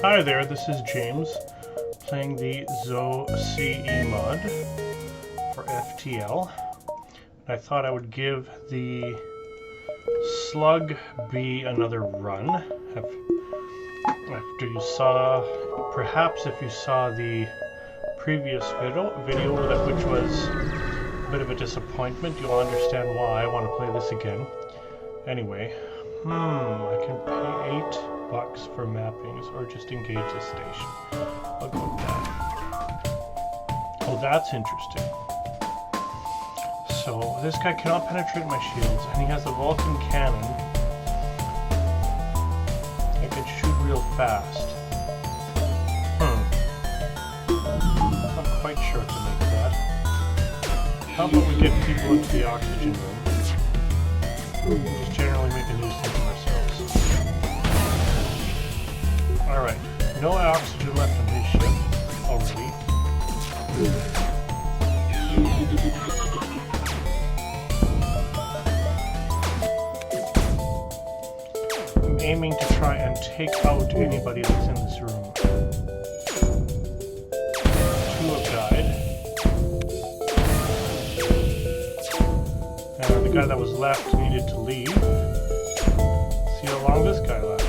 Hi there, this is James playing the ZHO CE mod for FTL. I thought I would give the Slug B another run. After you saw, perhaps if you saw the previous video which was a bit of a disappointment, you'll understand why I want to play this again. Anyway, I can pay $8 for mappings or just engage the station. I'll go with that. Oh, that's interesting. So this guy cannot penetrate my shields, and he has a Vulcan cannon. It can shoot real fast. Not quite sure what to make of that. How about we get people into the oxygen room? Just generally make a nuisance of ourselves. Alright, no oxygen left on his ship already. I'm aiming to try and take out anybody that's in this room. Two have died. And the guy that was left needed to leave. See how long this guy lasts.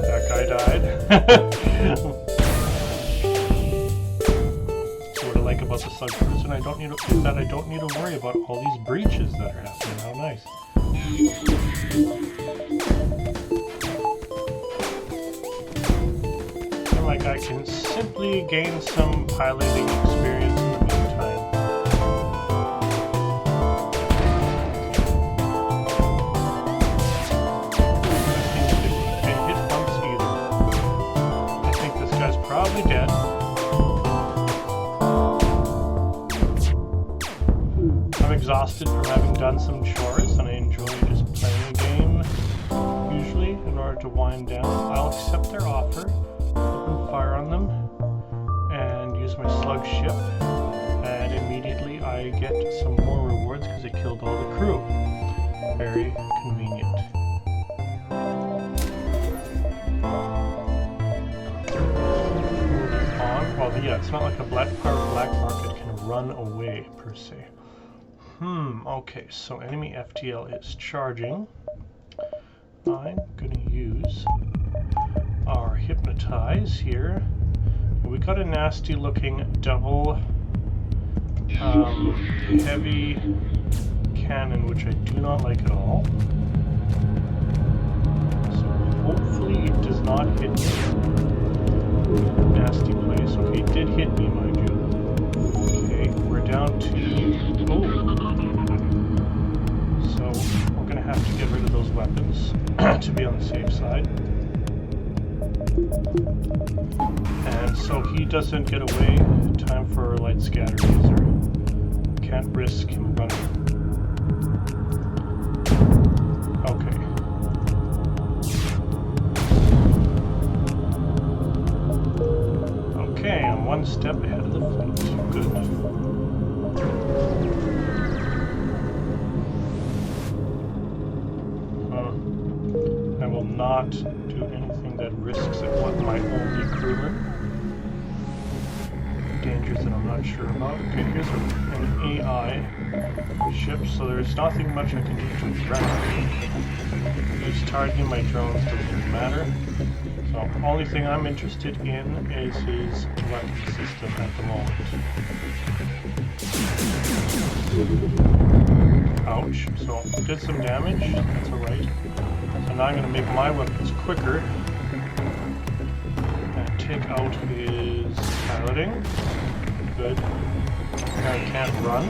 That guy died. What I like about the Slug Cruiser I don't need to worry about all these breaches that are happening. How nice. Like I can simply gain some piloting experience in the meantime. Can't hit once either. I think this guy's probably dead. I'm exhausted from having done some chores, and I enjoy just playing a game usually in order to wind down. I'll accept their offer. Open fire on them and use my slug ship, and immediately I get some more rewards because I killed all the crew. Very convenient. Moving on. Well, yeah, it's not like a black market can run away per se. Okay, so enemy FTL is charging. I'm gonna use our hypnotize here. We got a nasty looking double heavy cannon, which I do not like at all. So hopefully it does not hit me. Nasty place. Okay, it did hit me, mind you. Okay, we're down to... Oh! So we're gonna have to get rid of those weapons to be on the safe side. And so he doesn't get away. Time for a light scatter laser. Can't risk him running. Okay. Okay, I'm one step ahead of the fleet. Good. I will not do anything that risks it with my only crewman. Dangers that I'm not sure about. Okay, here's an AI ship, so there's nothing much I can do to ground. He's targeting my drones, doesn't matter. So the only thing I'm interested in is his weapon system at the moment. Ouch. So did some damage, that's alright. So now I'm going to make my weapons quicker and take out his piloting. Good. Now I can't run.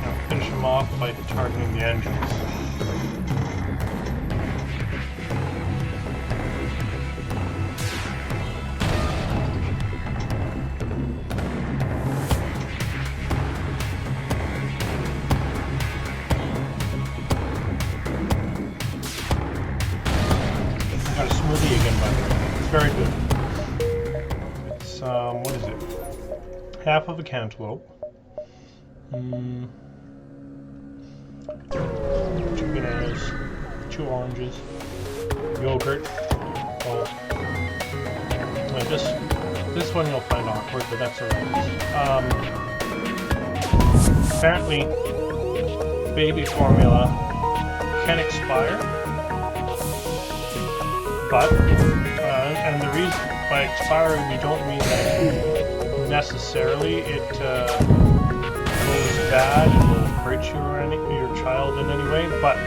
I'll finish him off by targeting the engines. Got a smoothie again, by the way. It's very good. It's, what is it? Half of a cantaloupe. 2 bananas, 2 oranges, yogurt. Oh, this one you'll find awkward, but that's alright. Apparently, baby formula can expire, but and the reason by expiring we don't mean that necessarily it goes bad and will hurt you or your child in any way, but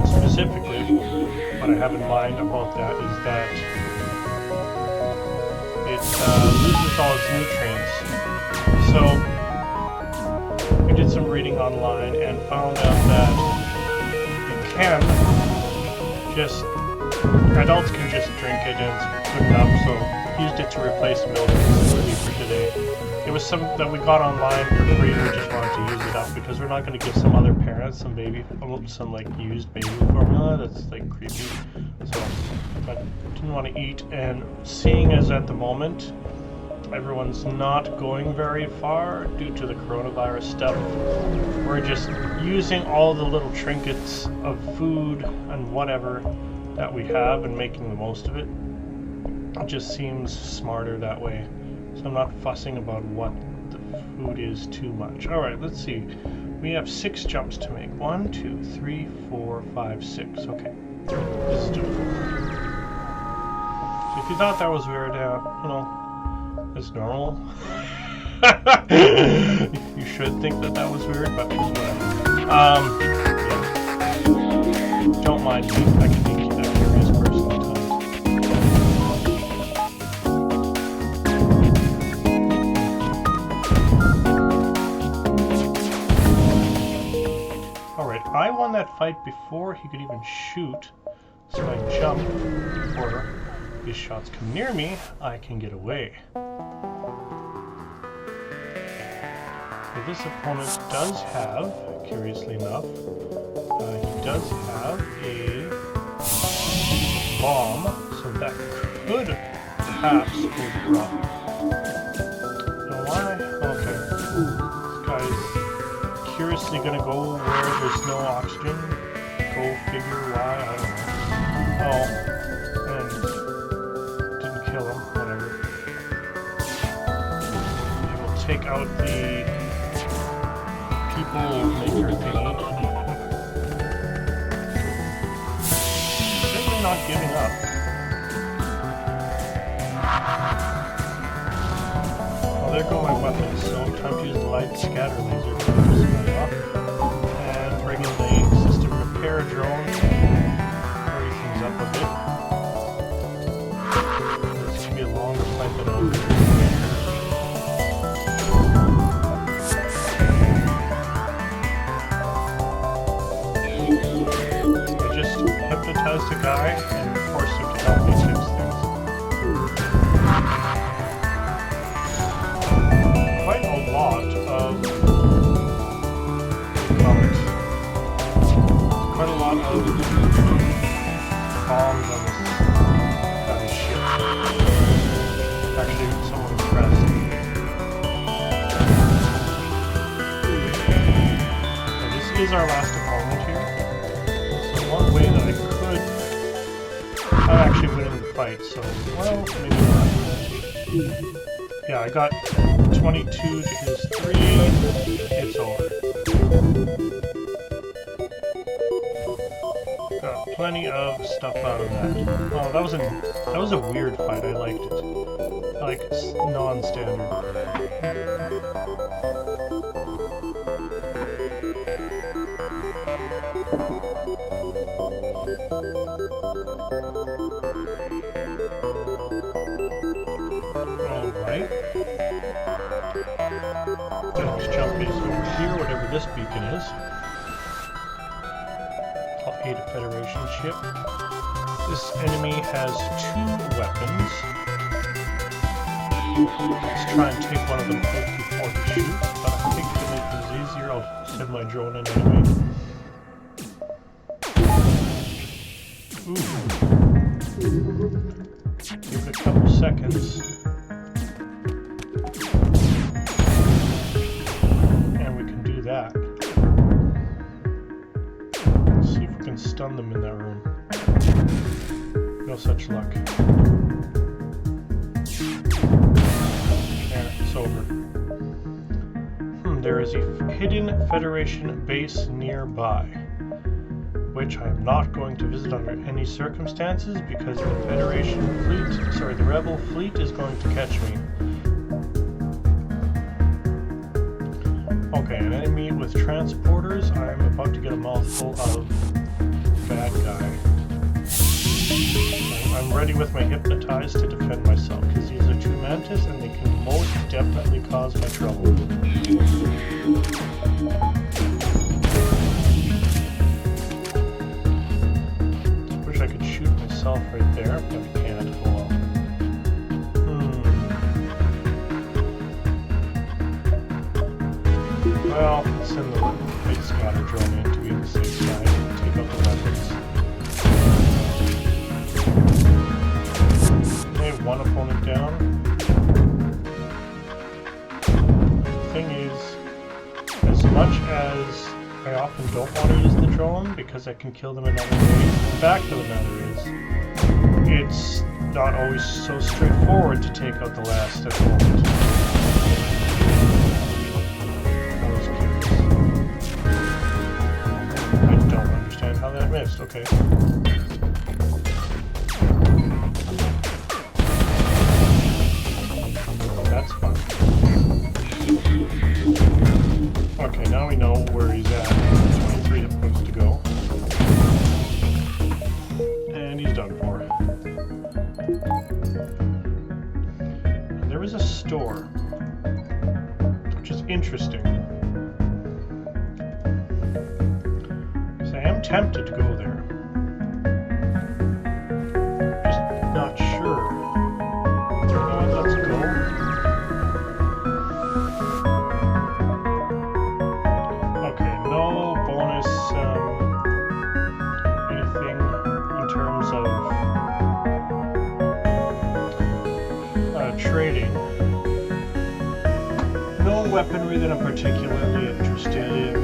specifically what I have in mind about that is that it loses all its nutrients. So we did some reading online and found out that you can just, adults can just drink it and it's good enough, so used it to replace milk for today. It was some that we got online for free, we just wanted to use it up because we're not going to give some other parents some like used baby formula, that's like creepy. So, but didn't want to eat, and seeing as at the moment everyone's not going very far due to the coronavirus stuff, we're just using all the little trinkets of food and whatever that we have and making the most of it. It just seems smarter that way. So I'm not fussing about what the food is too much. Alright, let's see. We have 6 jumps to make. 1, 2, 3, 4, 5, 6. Okay. This is doable. So if you thought that was weird, you know, it's normal. You should think that that was weird, but whatever. Yeah. Don't mind me. I can be a curious person at times. Alright, I won that fight before he could even shoot, so I jump before his shots come near me, I can get away. But this opponent does have, curiously enough, he does have a bomb, so that could perhaps hold the problem. Now why? Okay. This guy's curiously gonna go where there's no oxygen. Go figure why, I don't know. Oh, and didn't kill him, whatever. He will take out the people maker thingy. Certainly not giving up. Well, there go my weapons, so time to use the light scatter laser to just off. And bring in the system repair drone to hurry things up a bit. This should be a longer fight than I was. Hypnotized a guy and forced him to help me fix things. Quite a lot of comics. Quite a lot of bombs on this guy's ship. Actually, someone pressed. And this is our last opponent here. One way that I could, I'm actually winning the fight, so, well, maybe not. Yeah, I got 22 to his 3, it's over. Got plenty of stuff out of that. Oh, that was a weird fight, I liked it. Like, non-standard. Alright. Next jump is over here, whatever this beacon is. I'll aid a Federation ship. This enemy has 2 weapons. Let's try and take one of them out before he shoots, but I think to make this easier, I'll send my drone in anyway. Ooh. Give it a couple seconds. And we stun them in that room. No such luck. Yeah, it's over. There is a hidden Federation base nearby, which I am not going to visit under any circumstances because the the Rebel fleet is going to catch me. Okay, an enemy with transporters. I am about to get a mouthful of bad guy. I'm ready with my hypnotize to defend myself because these are two mantis and they can most definitely cause my trouble. Wish I could shoot myself right there, but I can't. Well, well, let's send the big scatter drone in to be on the safe side and take out the weapons. Okay, one opponent down. The thing is, as much as I often don't want to use the drone because I can kill them in other ways, the fact of the matter is, it's not always so straightforward to take out the last opponent. I don't understand how that missed. Okay. That's fun. Okay, now we know where he's at. 23 hit points to go. And he's done for. And there is a store, which is interesting. So I am tempted to go there. Just not sure. You know what, let's go. Okay, no bonus anything in terms of trading. No weaponry that I'm particularly interested in.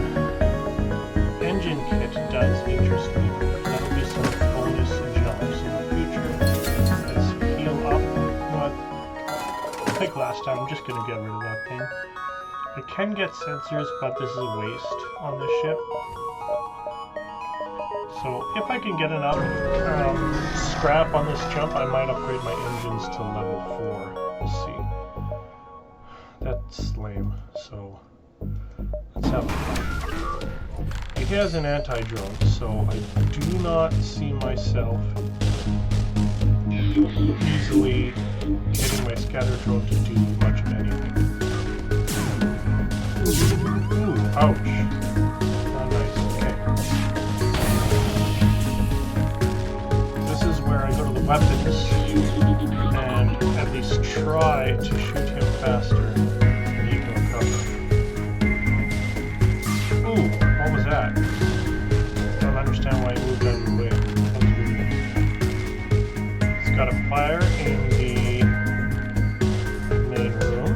Engine kit does interest me. That'll be some bonus jumps in the future. Let's heal up. But like last time, I'm just gonna get rid of that thing. I can get sensors, but this is a waste on this ship. So if I can get enough scrap on this jump, I might upgrade my engines to level 4. We'll see. That's lame, so let's have a fun. He has an anti-drone, so I do not see myself easily getting my scatter drone to do much of anything. Ooh, ouch. Not nice, okay. This is where I go to the weapons and at least try to shoot him faster and he can recover. Ooh, what was that? Don't understand why he moved out of the way. That was weird. It's got a fire in the main room.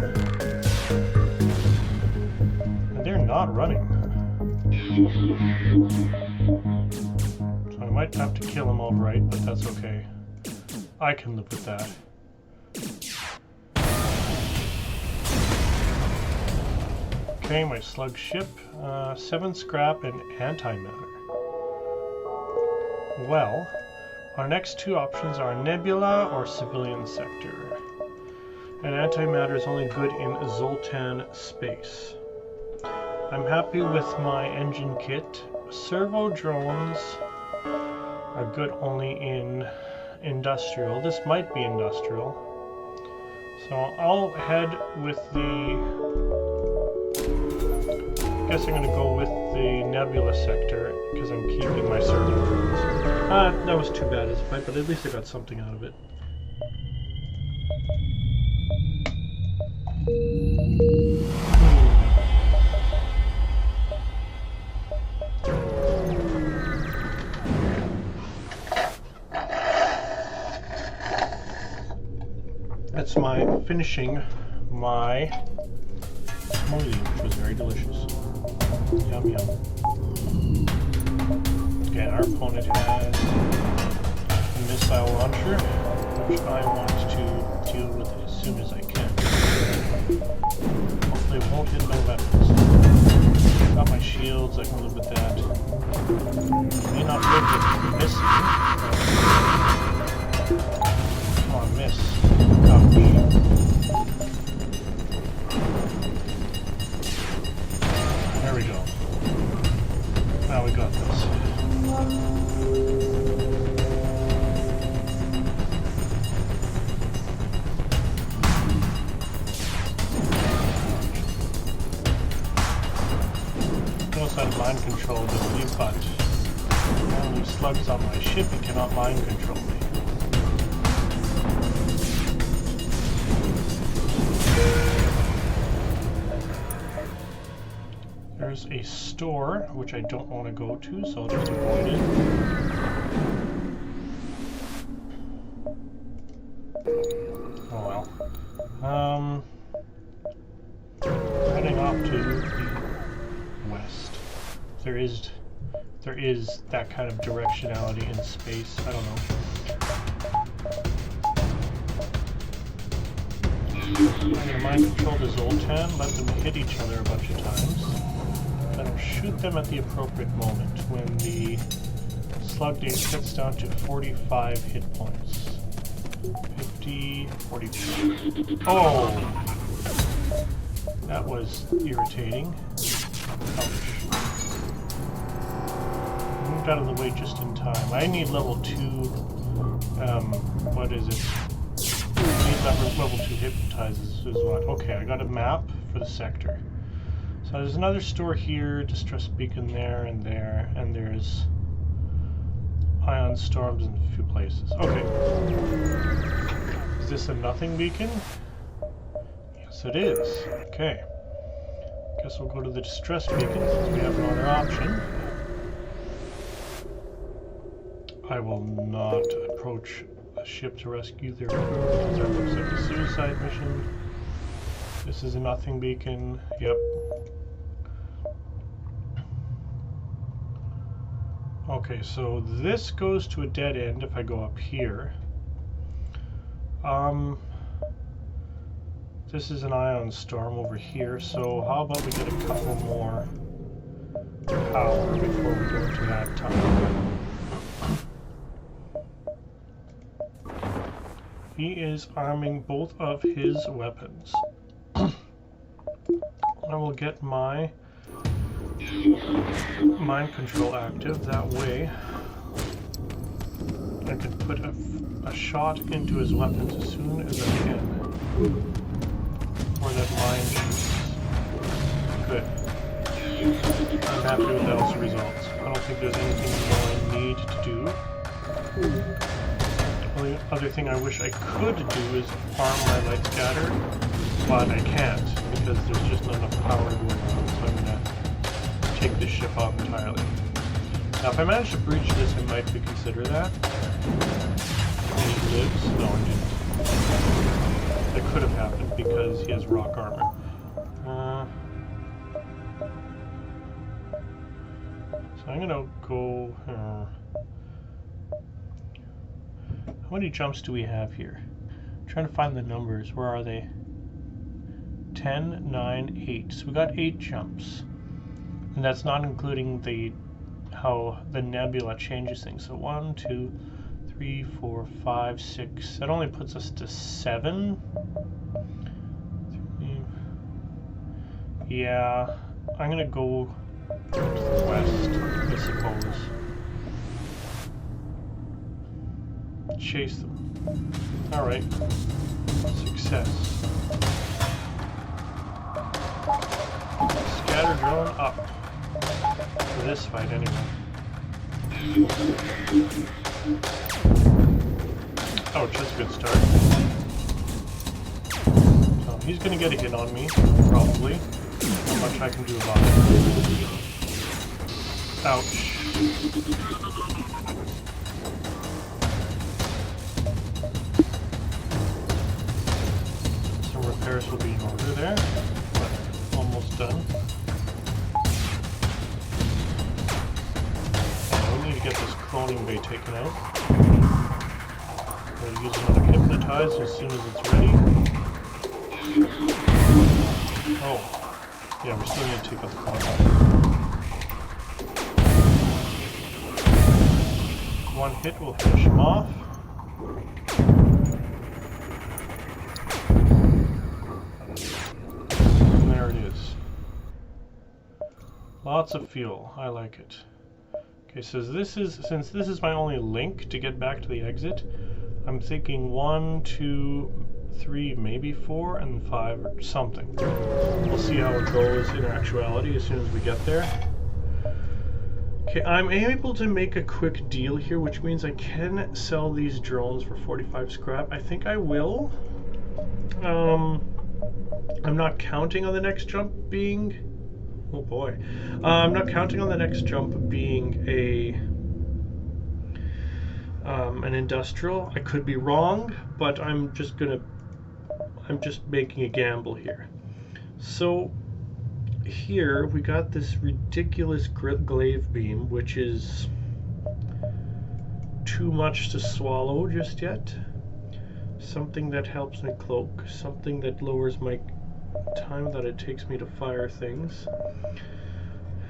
And they're not running. So I might have to kill him outright, but that's okay. I can live with that. Okay, my slug ship. 7 scrap and antimatter. Well, our next two options are Nebula or Civilian Sector. And antimatter is only good in Zoltan space. I'm happy with my engine kit. Servo drones are good only in industrial. This might be industrial. So I'll head with the... I guess I'm going to go with the Nebula sector because I'm keeping my servo drones. That was too bad as a fight, but at least I got something out of it. That's my finishing my smoothie, which was very delicious. Yum yum. again, our opponent has a missile launcher, which I want to deal with as soon as I can. Hopefully it won't hit my weapons. Got my shields, I can live with that. May not live with missing. Come on, miss. Ouch. There we go. Now we got this. Notice I mind control the but only slugs on my ship, he cannot mind control me. There's a store, which I don't want to go to, so I'll just avoid it. Oh well. Heading off to the west. There is that kind of directionality in space. I don't know. I'm gonna mind control the Zoltan, let them hit each other a bunch of times. Then I'll shoot them at the appropriate moment when the slug gauge gets down to 45 hit points. 50, 45. Oh! That was irritating. Ouch. Moved out of the way just in time. I need level 2, what is it? I need level 2 hypnotizes is what. Okay, I got a map for the sector. So there's another store here, distress beacon there, and there's ion storms in a few places. Okay. Is this a nothing beacon? Yes, it is. Okay. Guess we'll go to the distress beacon since we have no other option. I will not approach a ship to rescue their crew because that looks like a suicide mission. This is a nothing beacon. Yep. Okay, so this goes to a dead end if I go up here. This is an ion storm over here, so how about we get a couple more power before we go into that tunnel. He is arming both of his weapons. I will get my mind control active, that way I can put a shot into his weapons as soon as I can. Or that mind shoots. Good. I'm happy with those results. I don't think there's anything more I need to do. The only other thing I wish I could do is arm my light scatter, but I can't because there's just not enough power going on, so I'm going to take this ship off entirely. Now if I manage to breach this, I might reconsider that. And he lives? No, I didn't. That could have happened because he has rock armor. So I'm gonna go... how many jumps do we have here? I'm trying to find the numbers. Where are they? 10, 9, 8. So we got 8 jumps. And that's not including how the nebula changes things. So 1, 2, 3, 4, 5, 6. That only puts us to 7. Yeah, I'm gonna go to the west, I suppose. Chase them. Alright. Success. Scatter drone up. For this fight, anyway. Ouch, that's a good start. So he's gonna get a hit on me, probably. Not much I can do about it. Ouch. Some repairs will be in order there, but almost done. Oh, we need to get this cloning bay taken out. We'll use another hypnotize as soon as it's ready. Oh, yeah, we still need to take out the cloning. One hit will finish him off. And there it is. Lots of fuel. I like it. Okay, so since this is my only link to get back to the exit, I'm thinking 1, 2, 3, maybe 4, and 5 or something. We'll see how it goes in actuality as soon as we get there. Okay, I'm able to make a quick deal here, which means I can sell these drones for 45 scrap. I think I will. I'm not counting on the next jump being... Oh boy. I'm not counting on the next jump being an industrial. I could be wrong, but I'm just making a gamble here. So here we got this ridiculous glaive beam, which is too much to swallow just yet. Something that helps me cloak, something that lowers my time that it takes me to fire things.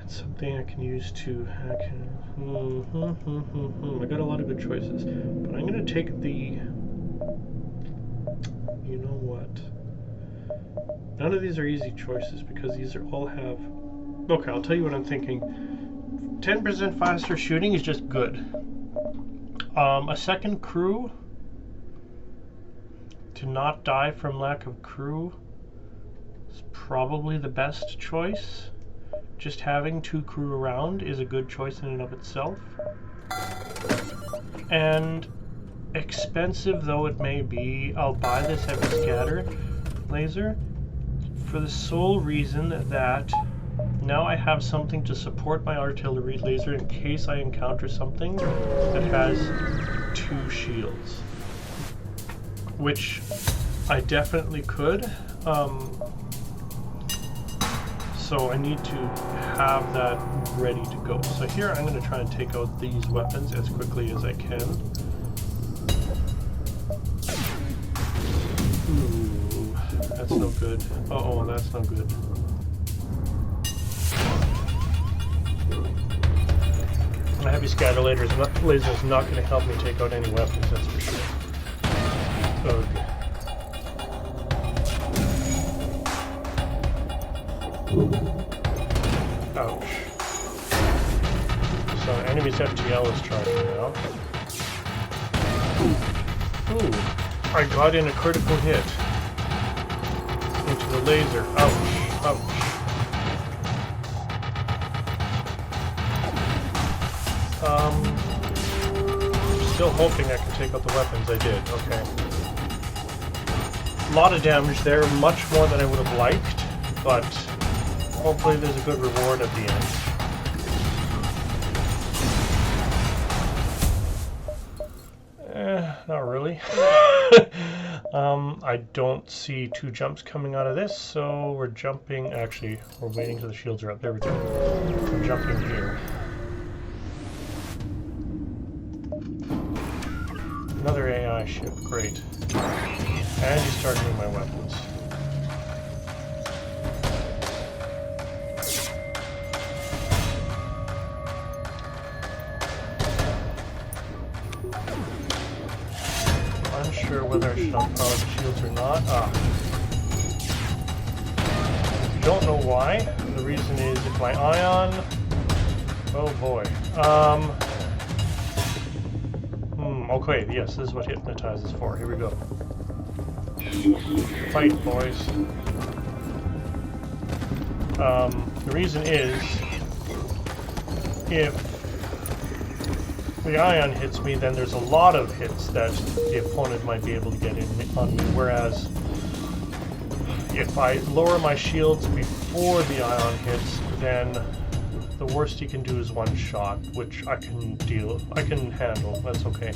It's something I can use to hack. I got a lot of good choices, but I'm going to take the... You know what? None of these are easy choices because these are all have... Okay, I'll tell you what I'm thinking. 10% faster shooting is just good. A second crew to not die from lack of crew is probably the best choice. Just having 2 crew around is a good choice in and of itself. And expensive though it may be, I'll buy this heavy scatter laser for the sole reason that now I have something to support my artillery laser in case I encounter something that has 2 shields. Which I definitely could. So I need to have that ready to go. So here I'm going to try and take out these weapons as quickly as I can. Ooh, that's no good. Uh-oh, that's no good. My heavy scatter laser is not going to help me take out any weapons, that's for sure. Okay. Ouch. So enemy's FTL is charging now. Ooh, I got in a critical hit into the laser. Ouch, ouch. Still hoping I can take out the weapons. I did, okay. A lot of damage there, much more than I would have liked, but hopefully there's a good reward at the end. Not really. I don't see 2 jumps coming out of this, so we're jumping. Actually, we're waiting till the shields are up. There we go. We're jumping here. Another AI ship, great. And he's targeting my weapons. Unsure whether I should unpower the shields or not. If you don't know why, the reason is if my ion... Oh boy. Okay, yes, this is what hypnotize is for. Here we go. Fight, boys. The reason is, if the ion hits me, then there's a lot of hits that the opponent might be able to get in on me, whereas if I lower my shields before the ion hits, then the worst he can do is 1 shot, which I can handle. That's okay.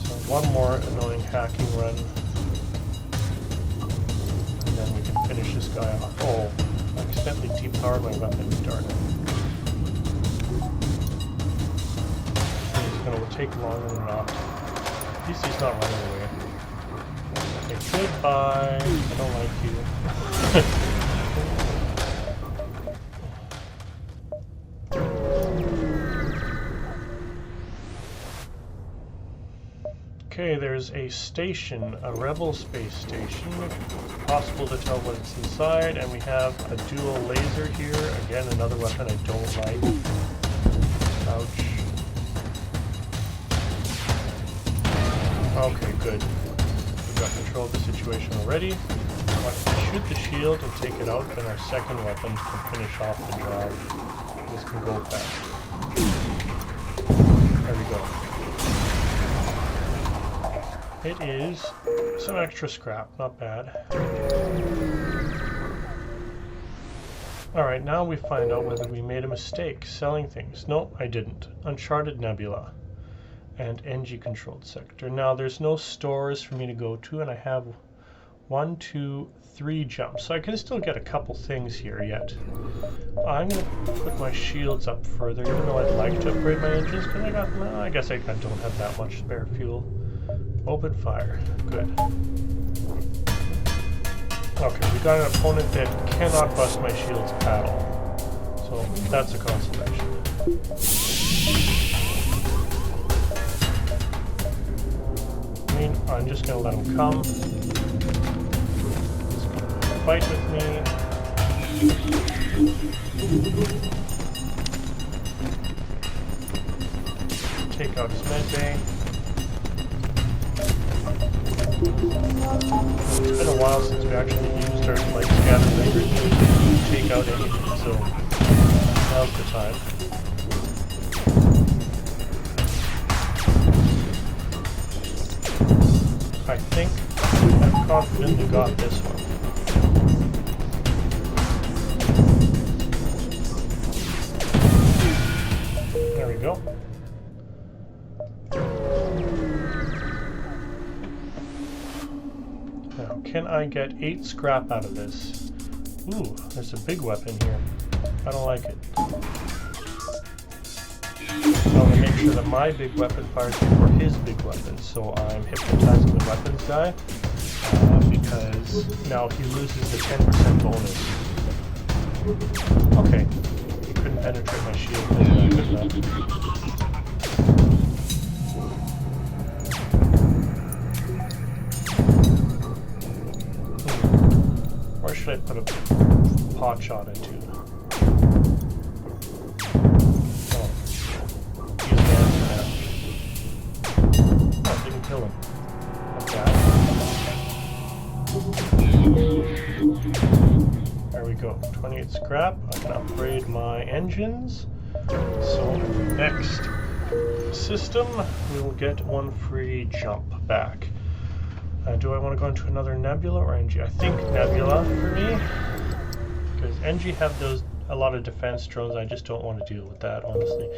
So 1 more annoying hacking run, and then we can finish this guy off. Oh, I accidentally depowered my weapon, darn it. It's gonna take longer than not. At least he's not running away. Okay, goodbye. I don't like you. Okay, there's a station, a rebel space station. It's possible to tell what's inside, and we have a dual laser here. Again, another weapon I don't like. Ouch. Okay, good. We've got control of the situation already. Once we shoot the shield and take it out, then our second weapon can finish off the job. This can go fast. There we go. It is some extra scrap, not bad. Alright, now we find out whether we made a mistake selling things. No, I didn't. Uncharted Nebula and NG controlled sector. Now there's no stores for me to go to, and I have 1, 2, 3 jumps. So I can still get a couple things here yet. I'm going to put my shields up further, even though I'd like to upgrade my engines, because I guess I don't have that much spare fuel. Open fire. Good. Okay, we got an opponent that cannot bust my shields at all. So that's a consolation. I mean, I'm just going to let him come. He's going to fight with me. Take out his med bay. It's been a while since we actually used our like scatter laser to take out anything, so now's the time. I think I've confidently got this one. There we go. Now, can I get 8 scrap out of this? Ooh, there's a big weapon here. I don't like it. So I'm going to make sure that my big weapon fires before his big weapon. So I'm hypnotizing the weapons guy because now he loses the 10% bonus. Okay, he couldn't penetrate my shield. Where should I put a pot shot into? Oh, he's dancing now. Oh, didn't kill him. Okay. There we go. 28 scrap. I can upgrade my engines. So in the next system, we will get 1 free jump back. Do I want to go into another Nebula or NG? I think Nebula for me, because NG have a lot of defense drones. I just don't want to deal with that, honestly.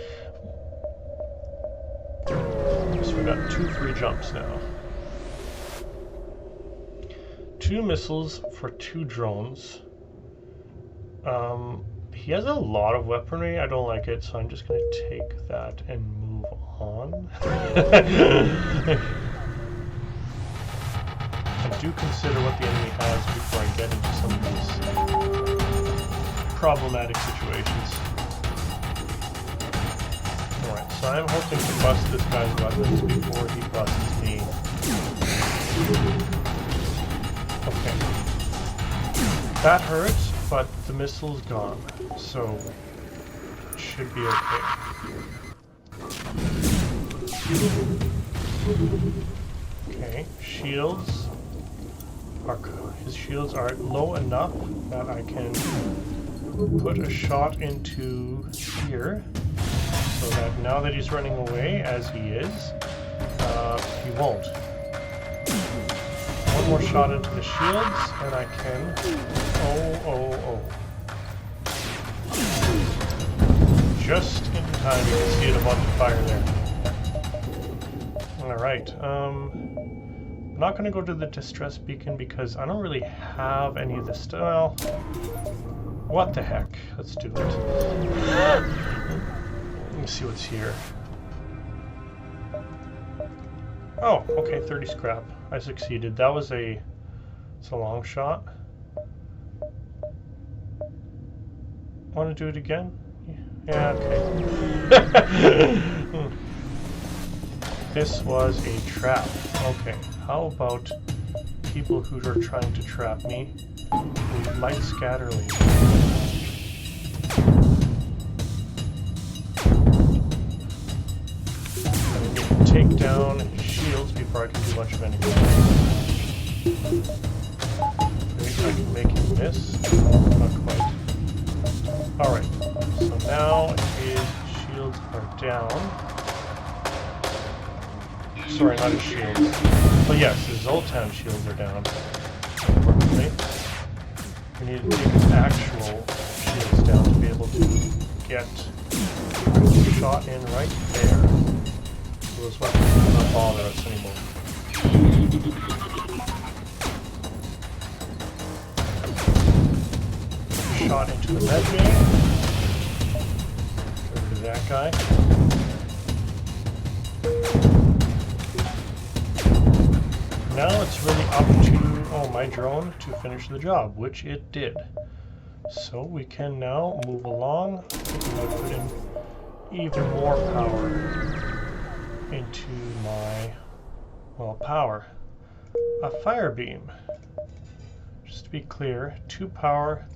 So we got 2 free jumps now. 2 missiles for 2 drones. He has a lot of weaponry. I don't like it, so I'm just going to take that and move on. I do consider what the enemy has before I get into some of these problematic situations. Alright, so I'm hoping to bust this guy's weapons before he busts me. Okay. That hurts, but the missile's gone, so it should be okay. Okay, shields. His shields are low enough that I can put a shot into here, so that now that he's running away, as he is, he won't. One more shot into the shields, and I can... Oh. Just in time, you can see it about to fire there. Alright, I'm not going to go to the distress beacon because I don't really have any of this stuff. Well, What the heck? Let's do it. Let me see what's here. Oh, okay, 30 scrap. I succeeded. That was it's a long shot. Want to do it again? Yeah, okay. This was a trap. Okay, how about people who are trying to trap me? We might scatterling. I need to take down shields before I can do much of anything. Maybe I can make him miss. Not quite. Alright, so now his shields are down. Sorry, not his shields. But yes, his Zoltan shields are down. Importantly. We need to take his actual shields down to be able to get a shot in right there. So those weapons do not bother us anymore. Shot into the med bay. Get rid of that guy. Now it's really up to my drone to finish the job, which it did. So we can now move along. I'm going to put in even more power into my, power. A fire beam. Just to be clear, 2 power,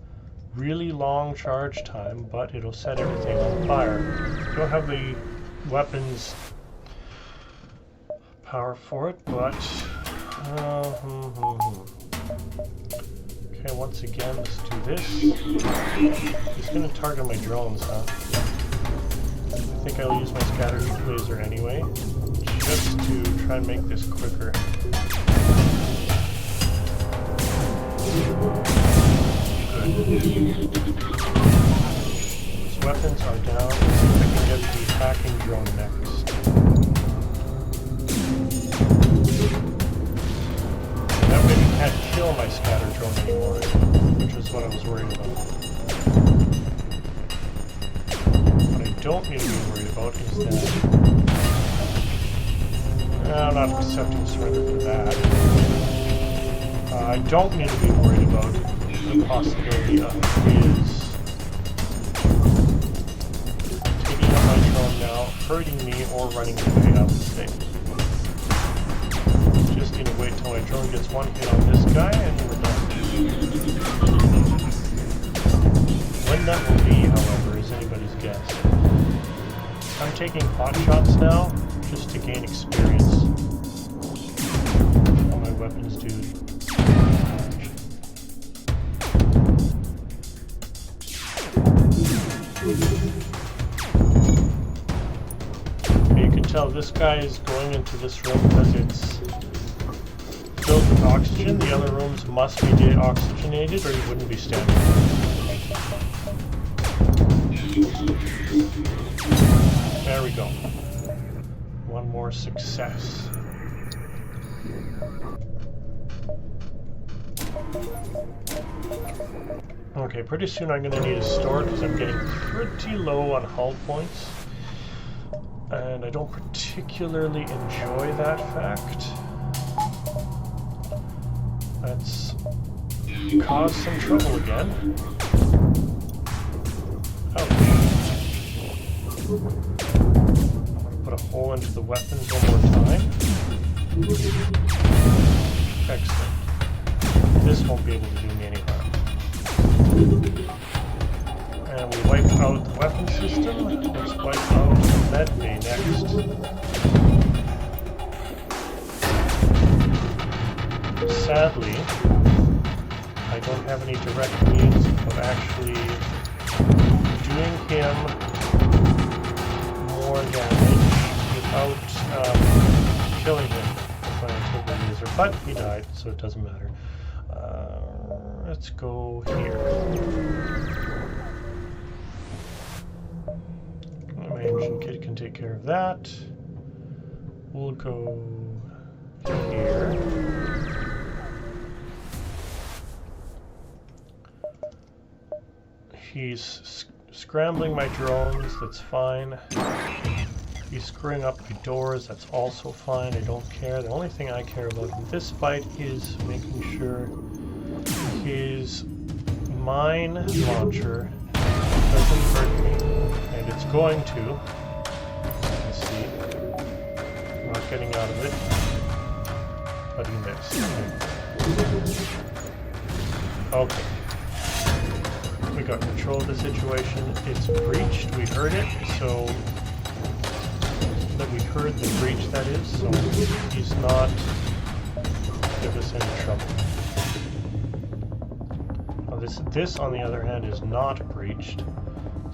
really long charge time, but it'll set everything on fire. Don't have the weapons power for it, but okay, once again, let's do this. He's going to target my drones, huh? I think I'll use my scatter laser anyway, just to try and make this quicker. Good. His weapons are down. Let's see if I can get the hacking drone next. That way he can't kill my scatter drone anymore, which is what I was worried about. What I don't need to be worried about is that... I'm not accepting surrender for that. I don't need to be worried about the possibility of his taking out my drone now, hurting me, or running away out of the state. Just need to wait till my drone gets one hit on this guy and we're done. When that will be, however, is anybody's guess. I'm taking pot shots now, just to gain experience. All my weapons do. You can tell this guy is going into this room because it's filled with oxygen. The other rooms must be deoxygenated or he wouldn't be standing there. There we go. One more success. Okay, pretty soon I'm going to need a store because I'm getting pretty low on hull points. And I don't particularly enjoy that fact. That's caused some trouble again. Put a hole into the weapons one more time. Excellent. This won't be able to do me any harm. And we wipe out the weapon system. Let's wipe out the med bay next. Sadly, I don't have any direct means of actually doing him more damage without killing him with my artillery laser. But he died, so it doesn't matter. Let's go here. My engine kit can take care of that. We'll go here. He's scrambling my drones, that's fine. He's screwing up the doors, that's also fine, I don't care. The only thing I care about in this fight is making sure his mine launcher doesn't hurt me, and it's going to. Let's see. I'm not getting out of it, but he missed. Okay. We got control of the situation. It's breached. We heard it, so that we heard the breach, that is, so he's not give us any trouble. Now this on the other hand is not breached,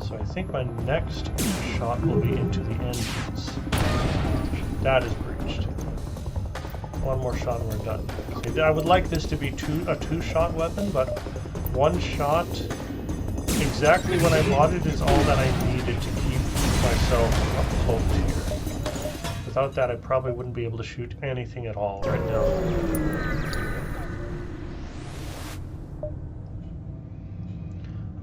so I think my next shot will be into the engines. That is breached. One more shot and we're done. See, I would like this to be a two-shot weapon, but one shot exactly when I bought it is all that I needed to keep myself afloat here. Without that, I probably wouldn't be able to shoot anything at all right now.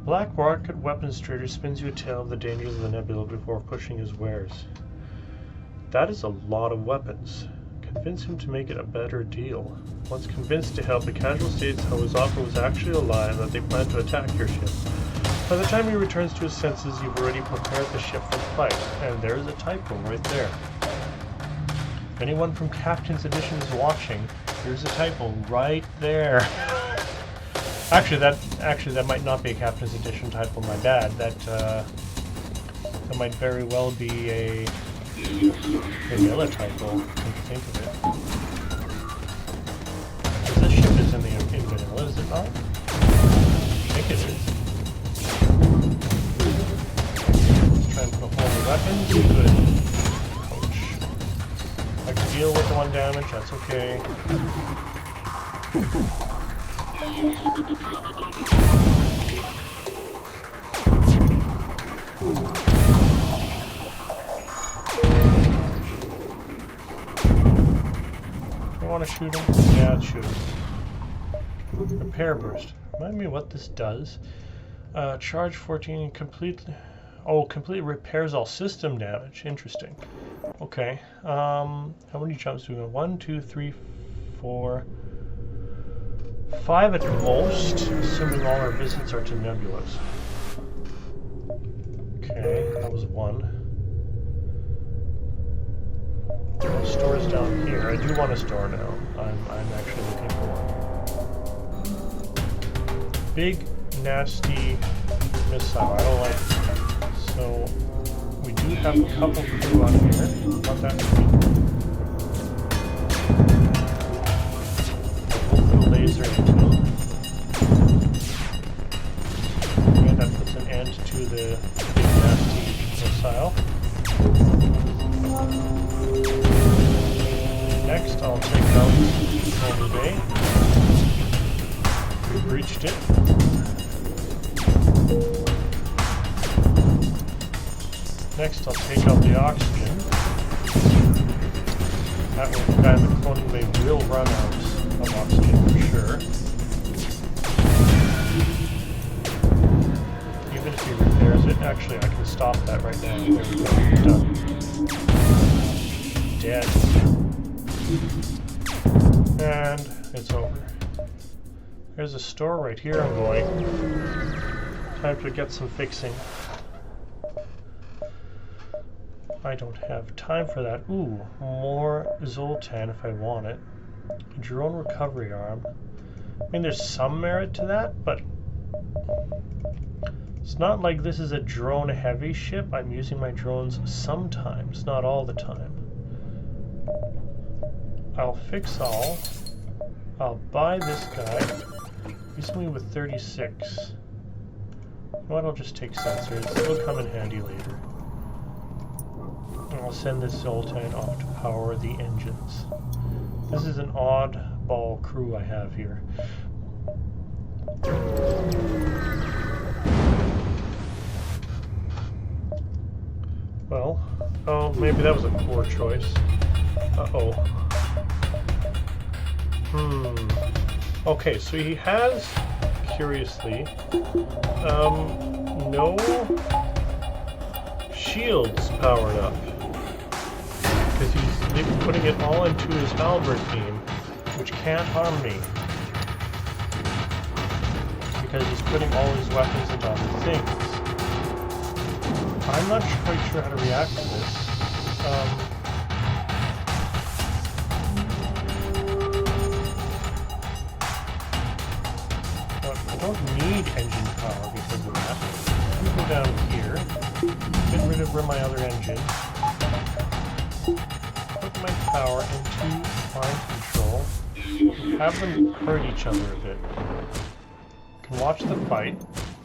Black market weapons trader spins you a tale of the dangers of the nebula before pushing his wares. That is a lot of weapons. Convince him to make it a better deal. Once convinced to help, the casual states how his offer was actually a lie and that they plan to attack your ship. By the time he returns to his senses, you've already prepared the ship for flight, and there's a typo right there. If anyone from Captain's Edition is watching, there's a typo right there. Actually, that might not be a Captain's Edition typo. My bad. That might very well be a vanilla typo. Come to think of it. Because this ship is in vanilla, is it not? I think it is. Let's try and put a hole in the weapons. Good. Ouch. I can deal with the 1 damage. That's okay. I want to shoot him. Yeah, let's shoot him. Repair burst. Remind me what this does. Charge 14 completely. Oh, completely repairs all system damage. Interesting. Okay. How many jumps do we have? 1, 2, 3, 4, 5 at most, assuming all our visits are to nebulas. Okay, that was 1. Store's down here. I do want a store now. I'm actually looking for one. Big, nasty missile. I don't like it. So we do have a couple crew on here. Not that many. We'll put a laser into them. Okay, that puts an end to the big, nasty missile. Next, I'll take out the bay. We breached it. Next, I'll take out the oxygen. That way, the guy in the cloning bay will run out of oxygen for sure. Even if he repairs it, actually, I can stop that right now. There we go. Done. Dead. And it's over. There's a store right here I'm going. Time to get some fixing. I don't have time for that. Ooh, more Zoltan if I want it. Drone recovery arm. I mean, there's some merit to that, but it's not like this is a drone heavy ship. I'm using my drones sometimes, not all the time. I'll fix all. I'll buy this guy. Leaves me with 36. You know what, I'll just take sensors. It'll come in handy later. And I'll send this Zoltan off to power the engines. This is an oddball crew I have here. Well, oh, maybe that was a poor choice. Uh-oh. Okay, so he has, curiously, no shields powered up. Because he's putting it all into his halberd beam, which can't harm me. Because he's putting all his weapons into other things. I'm not quite sure how to react to this. I don't need engine power because of that. I'm going to go down here, get rid of my other engine, put my power into mind control, have them hurt each other a bit. Can watch the fight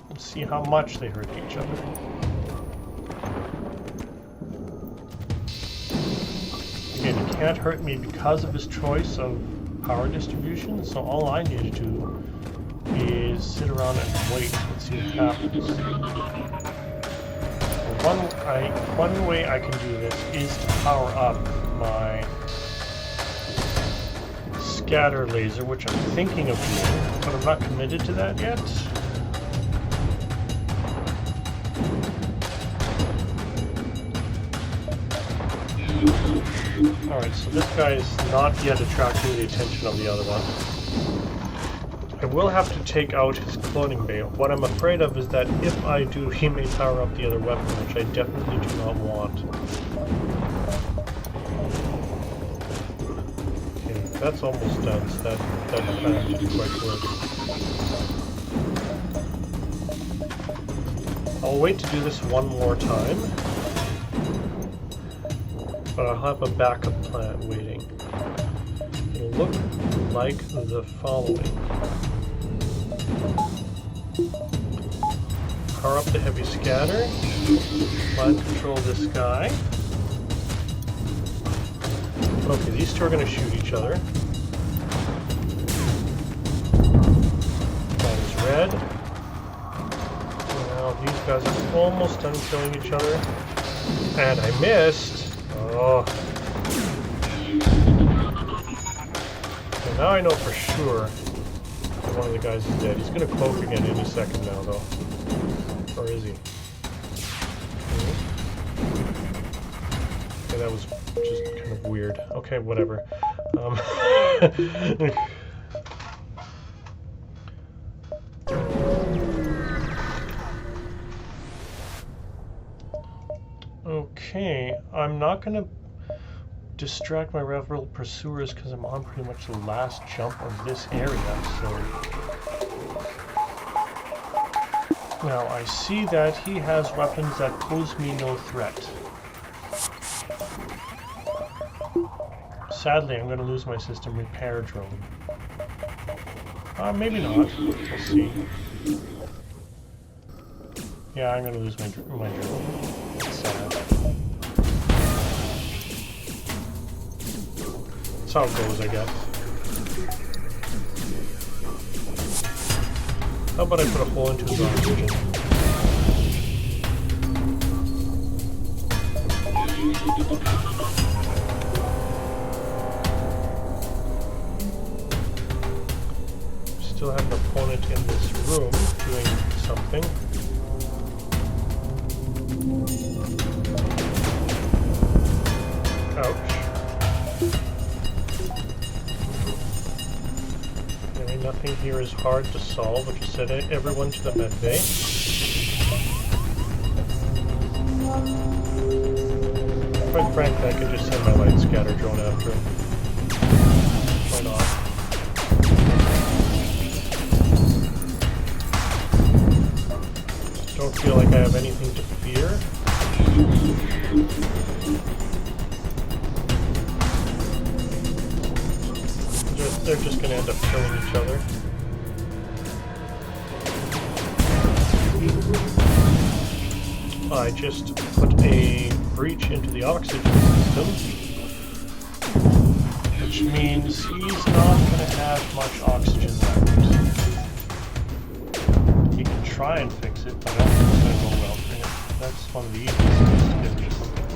and see how much they hurt each other. Again, he can't hurt me because of his choice of power distribution, so all I need to do is sit around and wait and see what happens. One way I can do this is to power up my scatter laser, which I'm thinking of doing, but I'm not committed to that yet. Alright, so this guy is not yet attracting the attention of the other one. I will have to take out his cloning bay. What I'm afraid of is that if I do, he may power up the other weapon, which I definitely do not want. Okay, that's almost done, so that plan didn't quite work. I'll wait to do this one more time, but I'll have a backup plan waiting. It'll look like the following. Power up the heavy scatter, mind control this guy. Okay, these two are going to shoot each other. That is red. Now these guys are almost done killing each other. And I missed! Oh. Okay, now I know for sure that one of the guys is dead. He's going to cloak again any second now, though. Or is he? Okay, that was just kind of weird. Okay, whatever. Okay, I'm not going to distract my rival pursuers because I'm on pretty much the last jump of this area, so... Now, I see that he has weapons that pose me no threat. Sadly, I'm going to lose my system repair drone. Maybe not. We'll see. Yeah, I'm going to lose my drone. It's sad. That's how it goes, I guess. How about I put a hole into his oxygen? Still have an opponent in this room doing something. Ouch. Nothing here is hard to solve. I'll just set everyone to the med bay. Quite frankly, I could just send my light scatter drone after him. Why not? Don't feel like I have anything to fear. They're just going to end up killing each other. I just put a breach into the oxygen system, which means he's not going to have much oxygen left. He can try and fix it, but I don't think it's going to go well for him. That's one of the easiest ways to get rid of something.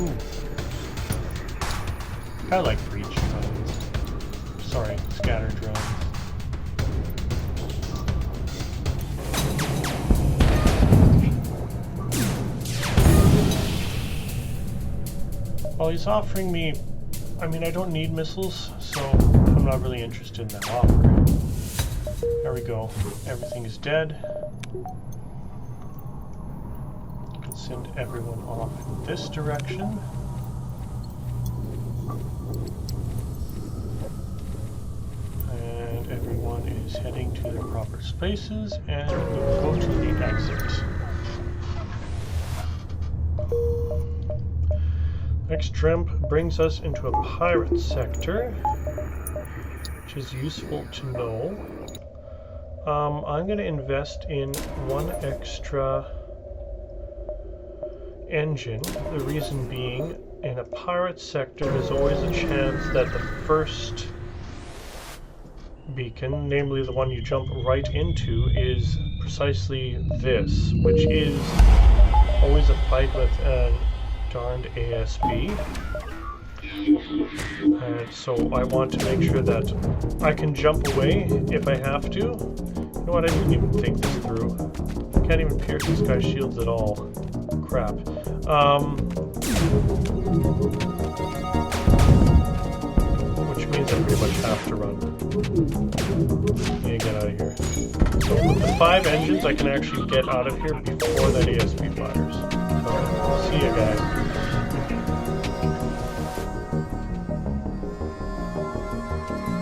Ooh. I like breach drones. Sorry, scatter drones. Well, he's offering me... I mean, I don't need missiles, so I'm not really interested in that offer. There we go. Everything is dead. I can send everyone off in this direction. And everyone is heading to their proper spaces, and we will go to the exit. Next jump brings us into a pirate sector, which is useful to know. I'm going to invest in one extra engine. The reason being, in a pirate sector, there's always a chance that the first beacon, namely the one you jump right into, is precisely this, which is always a fight with an darned ASB. And so I want to make sure that I can jump away if I have to. You know what, I didn't even think this through. Can't even pierce this guy's shields at all. Crap. Which means I pretty much have to run. Let me get out of here. So with the 5 engines, I can actually get out of here before that ASB fires. Alright, see ya, guys.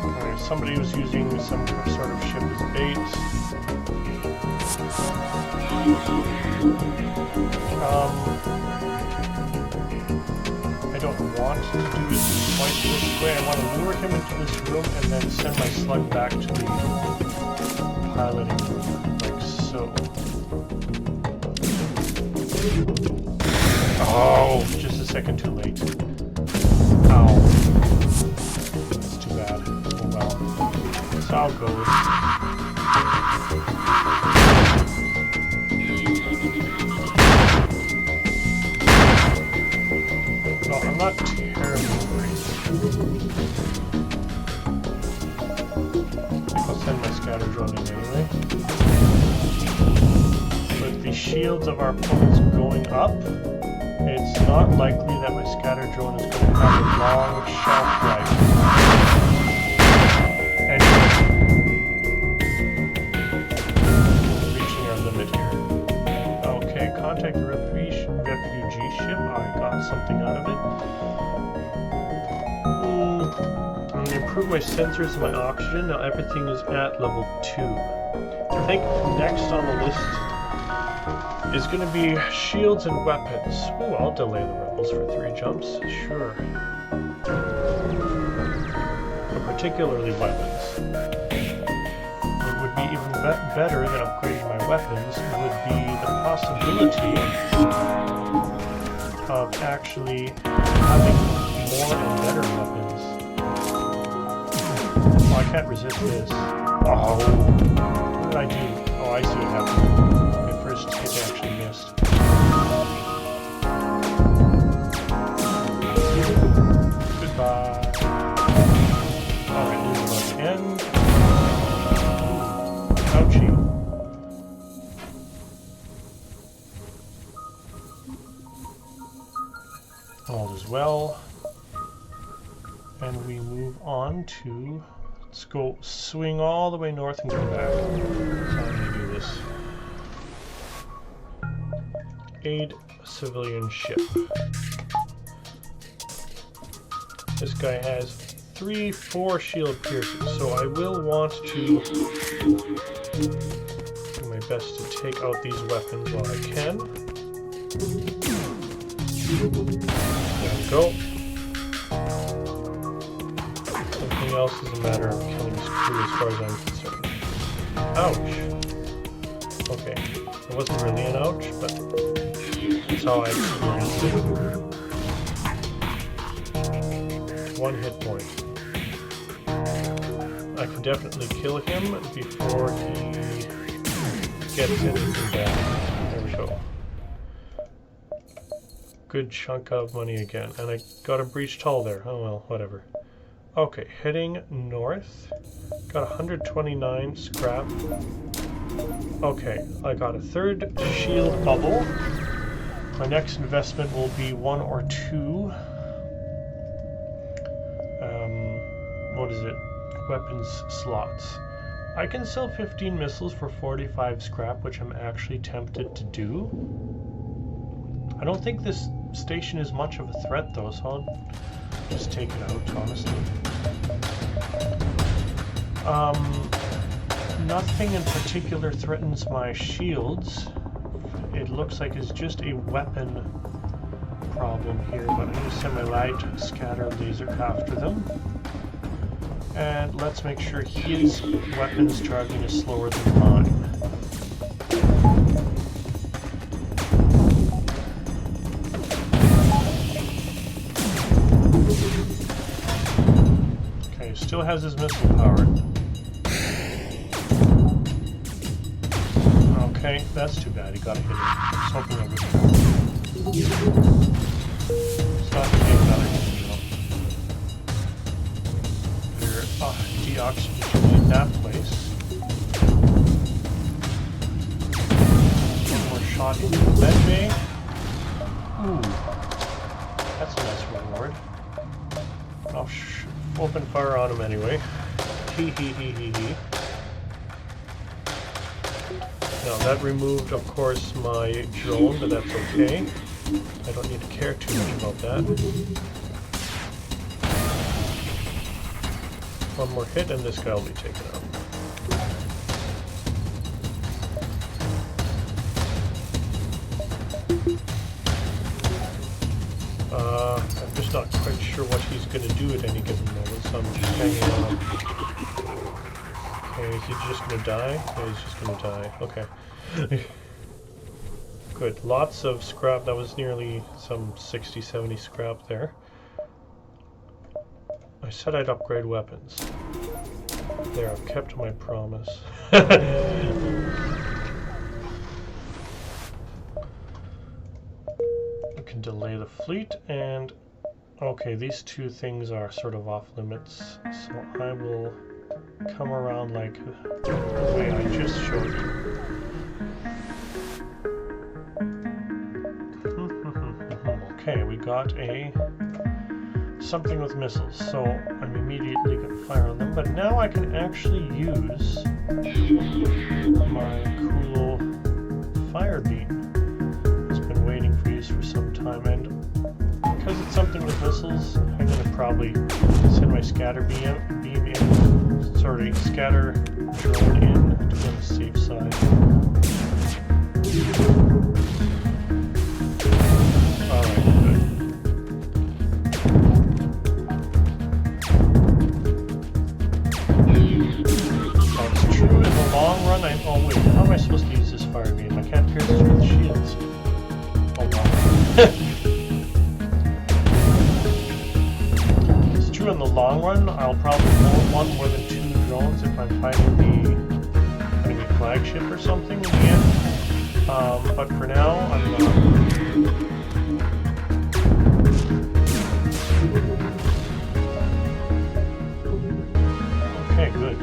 Alright, somebody was using some sort of ship as bait. I don't want to do it quite this way. I want to lure him into this room and then send my slug back to the piloting room, like so. Oh, just a second too late. Ow. That's too bad. Oh well. That's how it goes. No, I'm not terribly worried. I'll send my scatter drone in anyway. With the shields of our opponents going up, it's not likely that my scatter drone is going to have a long shelf life. Anyway, reaching our limit here. Okay, contact the refugee ship. I got something out of it. I'm going to improve my sensors and my oxygen. Now everything is at level 2. I think next on the list is going to be shields and weapons. Ooh, I'll delay the rebels for 3 jumps. Sure. But particularly weapons. What would be even better than upgrading my weapons would be the possibility of actually having more and better weapons. Oh, I can't resist this. Oh, what did I do? Oh, I see what happened. My first hit actually missed. Goodbye. Alright, this is about to end. Ouchie. All is well. And we move on to... Let's go swing all the way north and come back. That's how I'm going to do this. Aid a civilian ship. This guy has 3-4 shield pierces, so I will want to do my best to take out these weapons while I can. There we go. Everything else is a matter of killing his crew as far as I'm concerned. Ouch! Okay, it wasn't really an ouch, but that's how I experienced it. 1 hit point. I can definitely kill him before he gets anything bad. There we go. Good chunk of money again. And I got a breached hull there. Oh well, whatever. Okay, heading north. Got 129 scrap. Okay, I got a 3rd shield bubble. My next investment will be 1 or 2 what is it? Weapons slots. I can sell 15 missiles for 45 scrap, which I'm actually tempted to do. I don't think this station is much of a threat though, so I'll just take it out, honestly. Nothing in particular threatens my shields. It looks like it's just a weapon problem here, but I'm going to send my light scatter laser after them. And let's make sure his weapons charging is slower than mine. Okay, still has his missile power. Okay, that's too bad. He got hit. I was hoping I would. It's not to take another hit, you know. Here, deoxygen in that place. One more shot into the med bay. Ooh, that's a nice reward. I'll open fire on him anyway. Hee hee hee hee hee. Now that removed, of course, my drone, but that's okay. I don't need to care too much about that. One more hit and this guy will be taken out. I'm just not quite sure what he's going to do at any given moment, so I'm just hanging on. Okay, is he just going to die? Yeah, he's just going to die. Okay. Good. Lots of scrap. That was nearly some 60, 70 scrap there. I said I'd upgrade weapons. There, I've kept my promise. We can delay the fleet and... Okay, these two things are sort of off limits, so I will come around like the way I just showed you. Okay, we got something with missiles, so I'm immediately going to fire on them, but now I can actually use my cool fire beam. It's been waiting for use for some time, and because it's something with missiles, I'm going to probably send my scatter beam in, scatter drone in to be on the safe side. Alright, good. That's true in the long run. Oh wait, how am I supposed to use this fire beam? I can't pierce this with shields. Oh wow. It's true in the long run. I'll probably want more than 2 drones if I'm fighting the enemy flagship or something in the end. But for now, I'm not. Okay, good.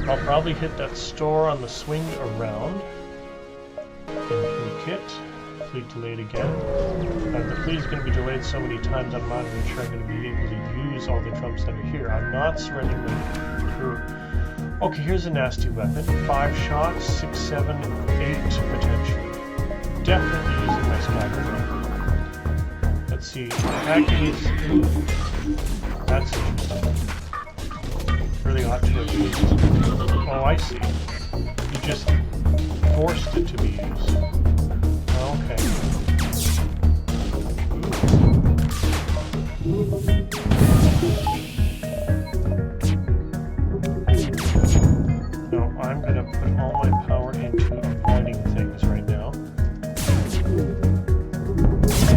I'll probably hit that store on the swing around. Kit. Fleet delayed again. And the fleet is going to be delayed so many times I'm not even sure I'm going to be able to use all the trumps that are here. I'm not surrendering my crew. Okay, here's a nasty weapon. 5 shots, 6, 7, 8 potentially. Definitely using my scatter. Let's see. Activates. That's interesting. Really ought to have used. Oh, I see. You just forced it to be used. Okay. No, I'm going to put all my power into avoiding things right now.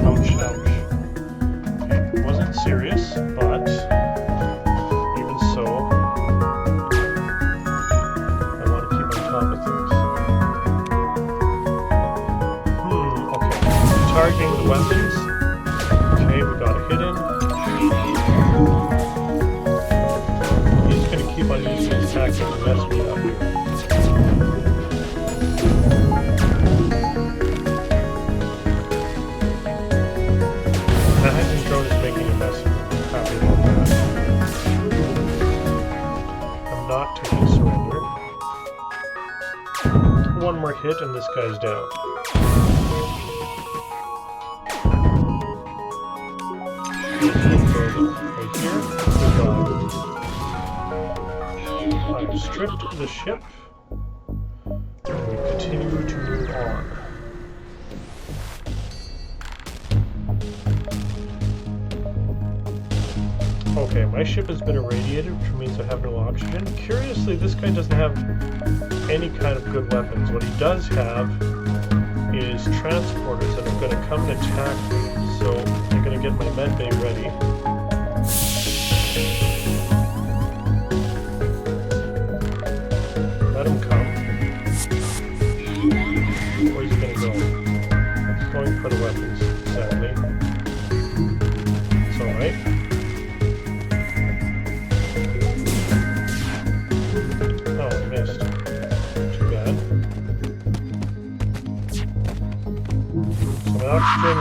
Ouch, ouch. Okay, it wasn't serious, but even so, I want to keep on top of things. Okay. Charging the weapons. Okay, we got a hit in. He's going to keep on using his tactic to mess me up here. The hunting drone is making a mess of it. I'm happy about that. more hit and this guy's down. Right here. I've stripped the ship. And we continue to move on. Okay, my ship has been irradiated, which means I have no oxygen. Curiously, this guy doesn't have any kind of good weapons. What he does have is transporters that are going to come and attack me. So I'm going to get my med bay ready. Let him come. Where's he going to go? He's going for the weapons, sadly. It's alright. Oxygen, I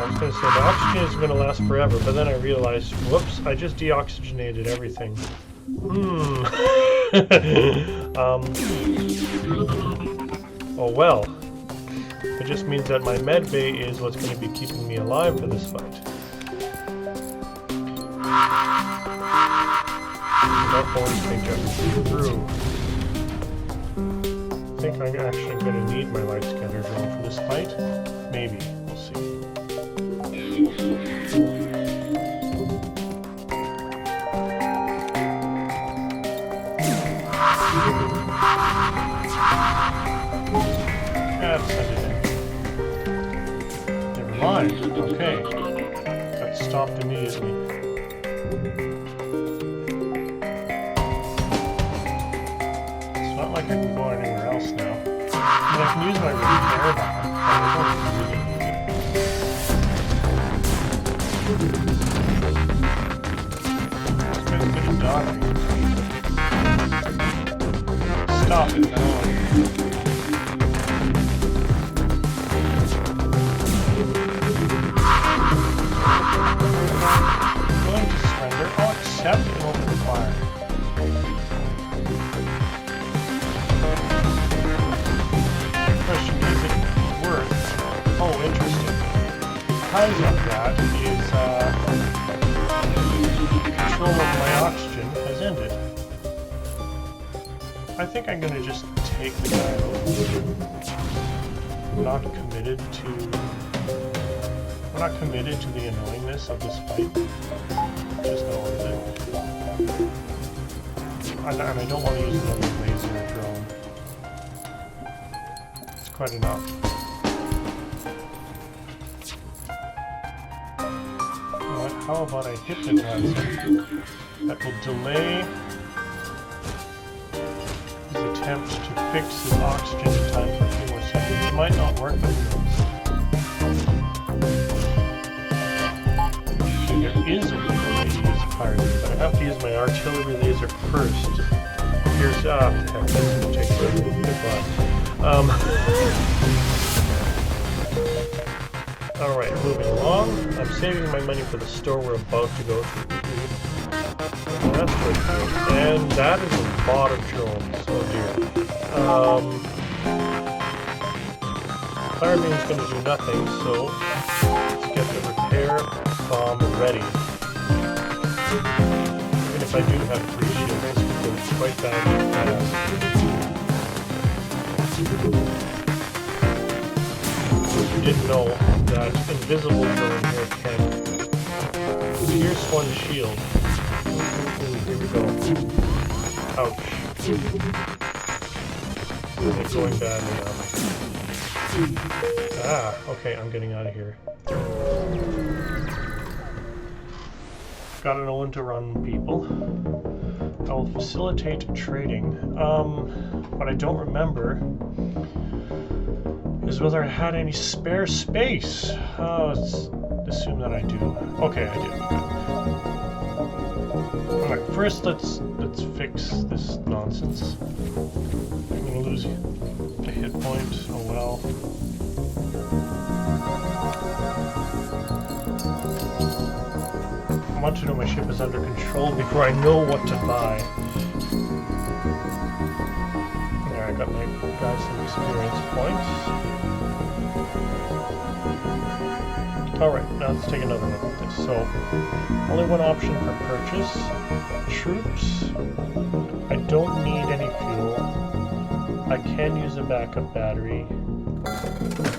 was going to say the oxygen is going to last forever, but then I realized, whoops, I just deoxygenated everything. Oh well. It just means that my med bay is what's going to be keeping me alive for this fight. That always think everything through. I think I'm actually going to need my light scatter drone for this fight. Maybe. We'll see. Send it in. Never mind. Okay. Got stopped immediately. It's not like I can go anywhere else now. I mean, I can use my repair bomb. Stop it, no. I'm going to surrender. I'll accept and open fire. Question, is it worth? Oh, interesting. Because of that is control of my oxygen has ended. I think I'm going to just take the guy out. I'm not committed to the annoyingness of this fight. Just not worth it. And I don't want to use another laser drone. It's quite enough. How about I hypnotize him? That will delay his attempt to fix his oxygen in time for a few more seconds. It might not work, but who knows? There is a way to use fire, but I have to use my artillery laser first. Here's heck, that's gonna take forever. Goodbye. Alright, moving along. I'm saving my money for the store we're about to go to. That's pretty cool. And that is a lot of drones. Oh dear. Fire beam's going to do nothing, so let's get the repair bomb ready. Even if I do have 3 shields, this could go quite badly fast. You didn't know that invisible drone here can pierce one shield. Here we go. Ouch. It's going badly now. Ah, okay, I'm getting out of here. Gotta know when to run, people. I will facilitate trading. What I don't remember is whether I had any spare space. Let's assume that I do. Okay, I do. Alright, first let's fix this nonsense. I'm gonna lose a hit point. Oh well. I want to know my ship is under control before I know what to buy. there, I got my guys some experience points. Alright, now let's take another look at this. So, only one option for purchase. Troops. I don't need any fuel. I can use a backup battery.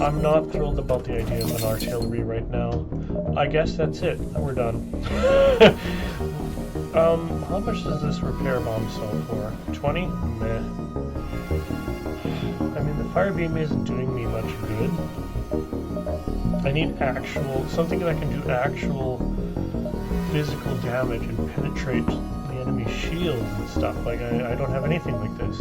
I'm not thrilled about the idea of an artillery right now. I guess that's it. We're done. How much does this repair bomb sell for? 20? Meh. I mean, the fire beam isn't doing me much good. I need something that can do actual physical damage and penetrate the enemy's shields and stuff. Like, I don't have anything like this.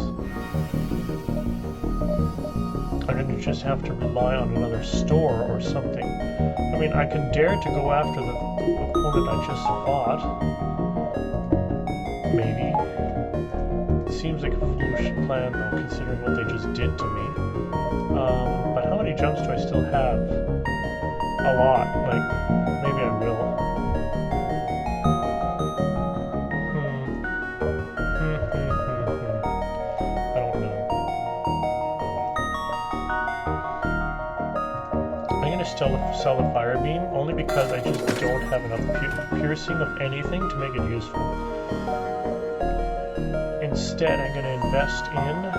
I'm going to just have to rely on another store or something. I mean, I can dare to go after the opponent I just fought. Maybe. It seems like a foolish plan, though, considering what they just did to me. But how many jumps do I still have? A lot. Like, maybe I will. I don't know. I'm gonna still sell the fire beam, only because I just don't have enough piercing of anything to make it useful. Instead, I'm gonna invest in...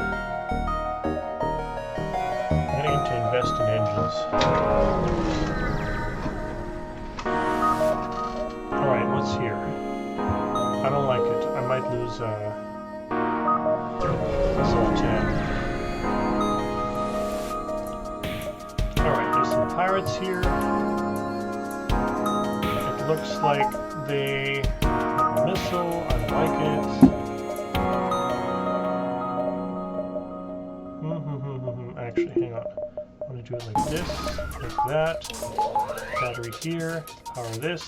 engines. Alright, what's here? I don't like it. I might lose Zoltan. Alright, there's some pirates here. It looks like they have a missile. I don't like it. Actually, hang on. I'm going to do it like this, like that. Battery here. Power this.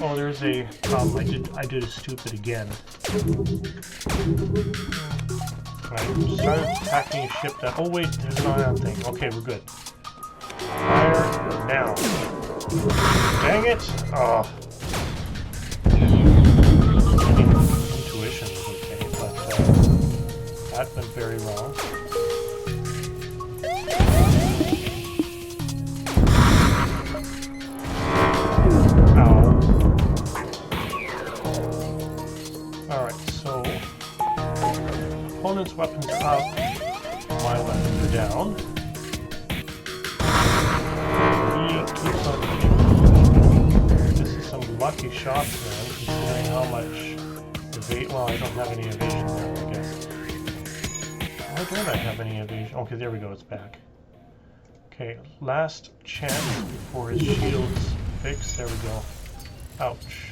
Oh, there's a problem. I did a stupid again. Alright, started attacking a ship that... Oh wait, there's an ion thing. Okay, we're good. Fire now. Dang it! Oh. Intuition was okay, but that went very wrong. Opponent's weapons are up, my weapons are down. He keeps on pushing. This is some lucky shots, man, considering how much evade. Well, I don't have any evasion there, I guess. Why don't I have any evasion? Okay, there we go, it's back. Okay, last chance before his shield's fixed. There we go. Ouch.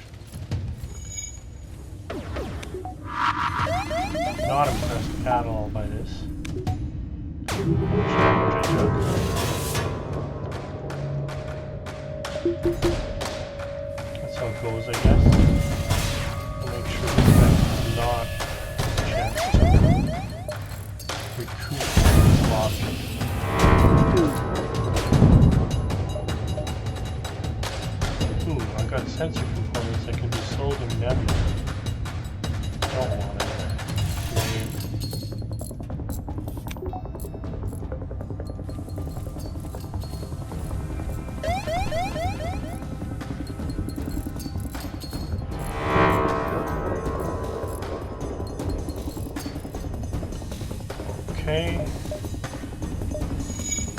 Not impressed at all by this. That's how it goes, I guess. I'll make sure this guy does not have a chance to recoup his losses. Ooh, I've got sensor components that can be sold in Nebula. Don't want it. Okay,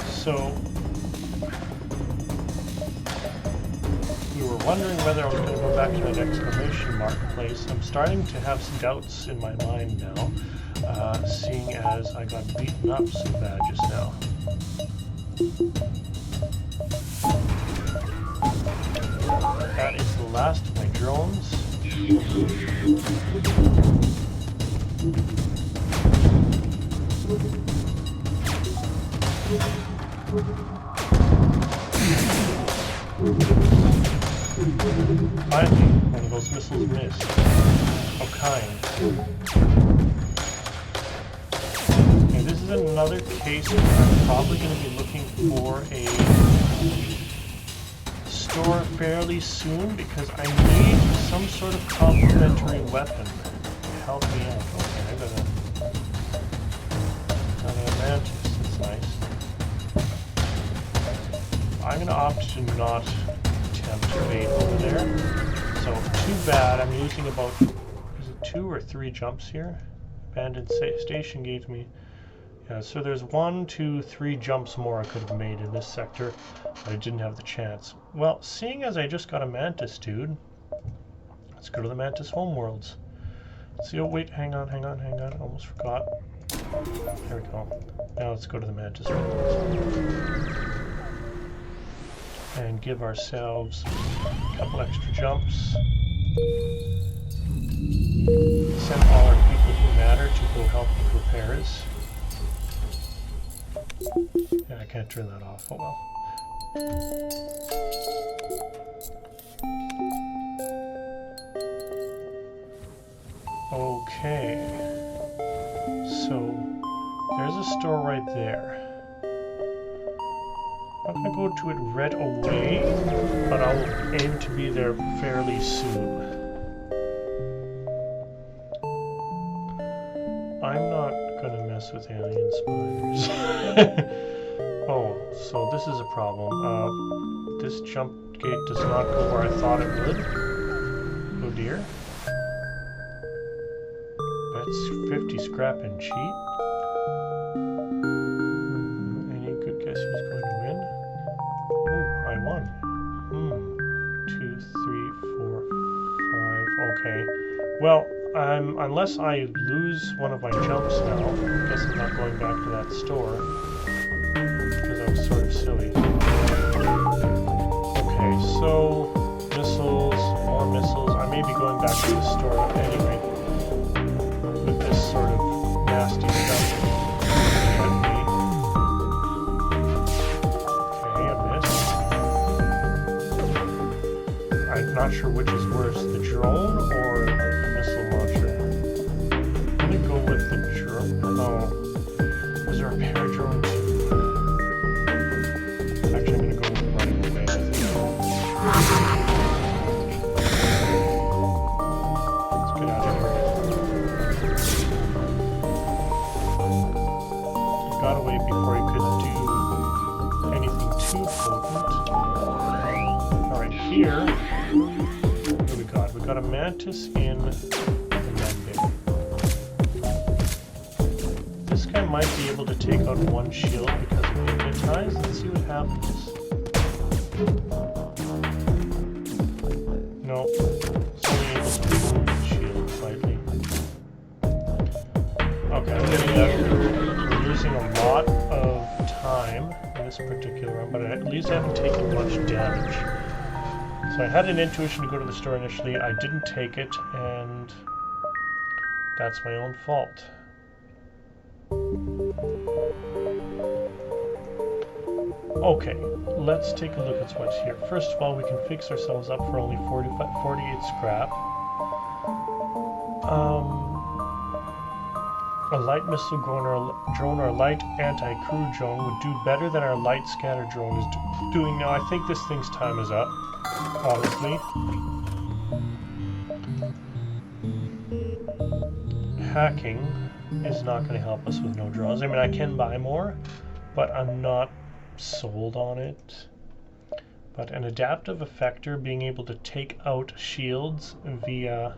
so we were wondering whether I was going to go back to that exclamation mark place. I'm starting to have some doubts in my mind now, seeing as I got beaten up so bad just now. That is the last of my drones. Finally, one of those missiles missed. How kind. Okay, this is another case where I'm probably going to be looking for a store fairly soon because I need some sort of complementary weapon to help me out. Okay, I gotta I'm going to opt to not attempt to bait over there. So, too bad. I'm using about, is it 2 or 3 jumps here? Abandoned station gave me, yeah, so there's 1, 2, 3 jumps more I could have made in this sector, but I didn't have the chance. Well, seeing as I just got a mantis, dude, let's go to the mantis homeworlds. See, oh wait, hang on, almost forgot. There we go. Now let's go to the mantis homeworlds. And give ourselves a couple extra jumps. Send all our people who matter to go help with repairs. Yeah, I can't turn that off, oh well. Okay. So, there's a store right there. I'm gonna go to it right away, but I'll aim to be there fairly soon. I'm not gonna mess with alien spiders. Oh, so this is a problem. This jump gate does not go where I thought it would. Oh dear. That's 50 scrap and cheat. Any good guess who's going to win? Ooh, I won. 2, 3, 4, 5. Okay. Well, unless I lose one of my jumps now, I guess I'm not going back to that store. Because I was sort of silly. Okay, so missiles, more missiles. I may be going back to the store anyway. With this sort of nasty stuff. Okay, I missed. I'm not sure which is worse, the drone or the missile launcher. I'm gonna go with the drone. Oh, is there a repair drone too? Actually, I'm gonna go with the running away, I think. Let's get out of here. He got away before he could do anything too potent. Alright, here. What do we got? We got a mantis in the med bay. This guy might be able to take out one shield because of hypnotize. Let's see what happens. Nope. It's only able to move the shield slightly. Okay, I'm getting that. We're losing a lot of time in this particular run, but at least I haven't taken much damage. So I had an intuition to go to the store initially. I didn't take it, and that's my own fault. Okay, let's take a look at what's here. First of all, we can fix ourselves up for only 48 scrap. A light missile drone or light anti-crew drone would do better than our light scatter drone is doing now. I think this thing's time is up, honestly. Hacking is not going to help us with no drones. I mean, I can buy more, but I'm not sold on it. But an adaptive effector, being able to take out shields via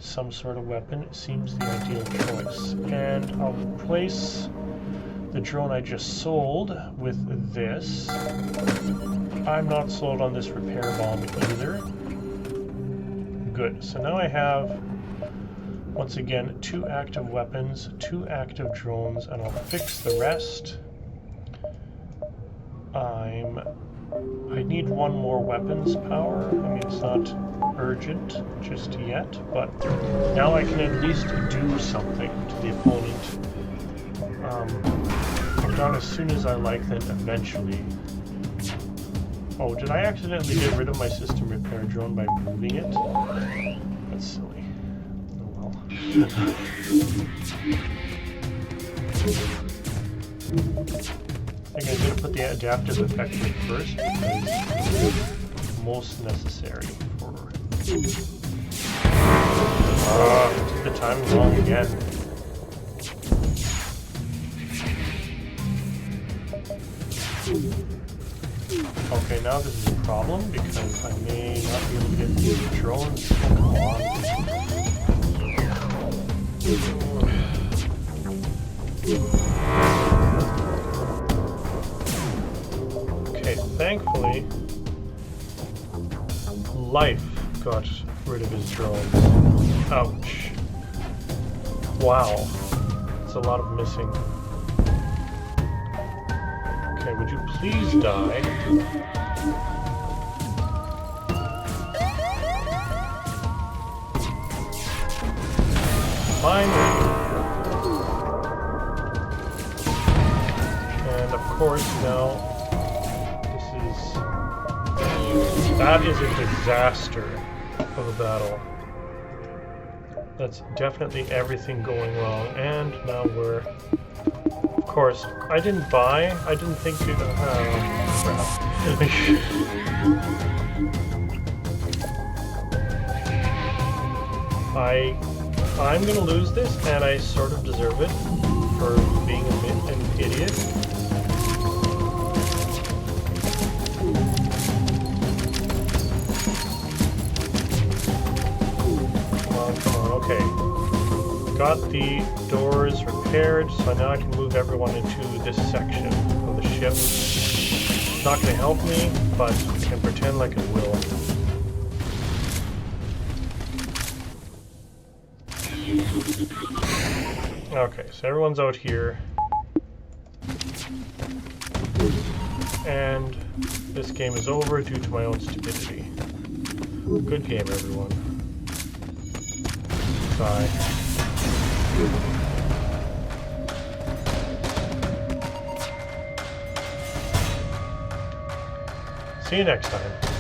some sort of weapon, seems the ideal choice. And I'll replace the drone I just sold with this. I'm not sold on this repair bomb either. Good. So now I have, once again, 2 active weapons, 2 active drones, and I'll fix the rest. I need 1 more weapons power. I mean, it's not urgent just yet, but now I can at least do something to the opponent. Not as soon as I like, then eventually. Oh, did I accidentally get rid of my system repair drone by moving it? That's silly. Oh well. I think I'm going to put the adaptive effect in first because it's most necessary for... took the timing wrong again. Okay, now this is a problem because I may not be able to get these drones. Come on. Okay, thankfully, Life got rid of his drones. Ouch. Wow. It's a lot of missing. Okay, would you please die? Finally. And of course now, that is a disaster of a battle. That's definitely everything going wrong, and now we're... Of course, I didn't think to... Oh, crap. I'm gonna lose this, and I sort of deserve it for being an idiot. Come on, okay. Got the doors repaired, so now I can move everyone into this section of the ship. It's not going to help me, but I can pretend like it will. Okay, so everyone's out here. And this game is over due to my own stupidity. Good game, everyone. Bye. See you next time.